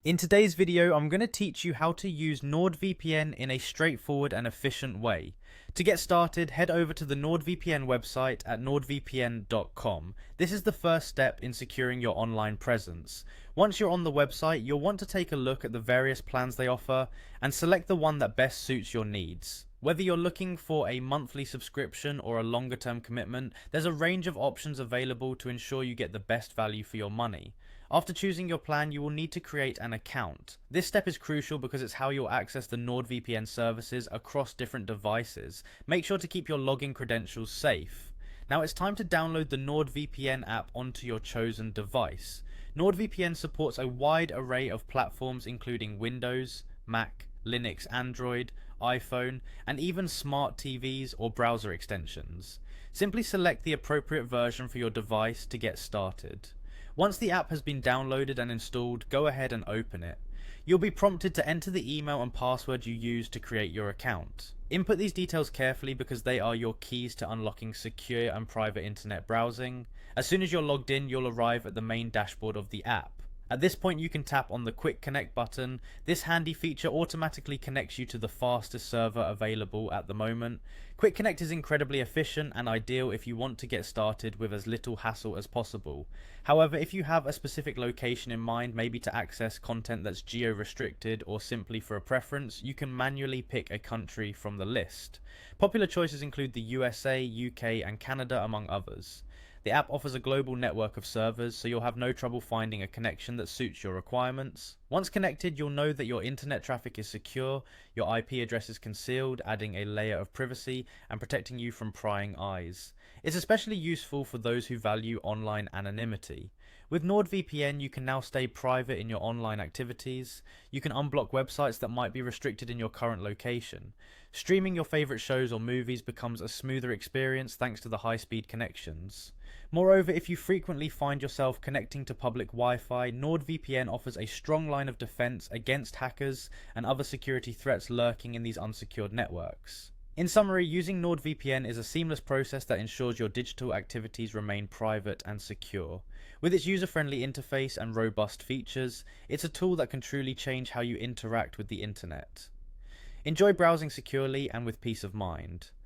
In today's video, I'm going to teach you how to use Nordvpn in a straightforward and efficient way. To get started, head over to the Nordvpn website at nordvpn.com. This is the first step in securing your online presence. Once you're on the website, you'll want to take a look at the various plans they offer and select the one that best suits your needs. Whether you're looking for a monthly subscription or a longer term commitment, there's a range of options available to ensure you get the best value for your money. After choosing your plan, you will need to create an account. This step is crucial because it's how you'll access the NordVPN services across different devices. Make sure to keep your login credentials safe. Now it's time to download the NordVPN app onto your chosen device. NordVPN supports a wide array of platforms including Windows, Mac, Linux, Android, iPhone, and even smart TVs or browser extensions. Simply select the appropriate version for your device to get started. Once the app has been downloaded and installed, go ahead and open it. You'll be prompted to enter the email and password you used to create your account. Input these details carefully because they are your keys to unlocking secure and private internet browsing. As soon as you're logged in, you'll arrive at the main dashboard of the app. At this point, you can tap on the Quick Connect button. This handy feature automatically connects you to the fastest server available at the moment. Quick Connect is incredibly efficient and ideal if you want to get started with as little hassle as possible. However, if you have a specific location in mind, maybe to access content that's geo-restricted or simply for a preference, you can manually pick a country from the list. Popular choices include the USA, UK, and Canada, among others. The app offers a global network of servers, so you'll have no trouble finding a connection that suits your requirements. Once connected, you'll know that your internet traffic is secure, your IP address is concealed, adding a layer of privacy and protecting you from prying eyes. It's especially useful for those who value online anonymity. With NordVPN, you can now stay private in your online activities. You can unblock websites that might be restricted in your current location. Streaming your favorite shows or movies becomes a smoother experience thanks to the high-speed connections. Moreover, if you frequently find yourself connecting to public Wi-Fi, NordVPN offers a strong line of defense against hackers and other security threats lurking in these unsecured networks. In summary, using NordVPN is a seamless process that ensures your digital activities remain private and secure. With its user-friendly interface and robust features, it's a tool that can truly change how you interact with the internet. Enjoy browsing securely and with peace of mind.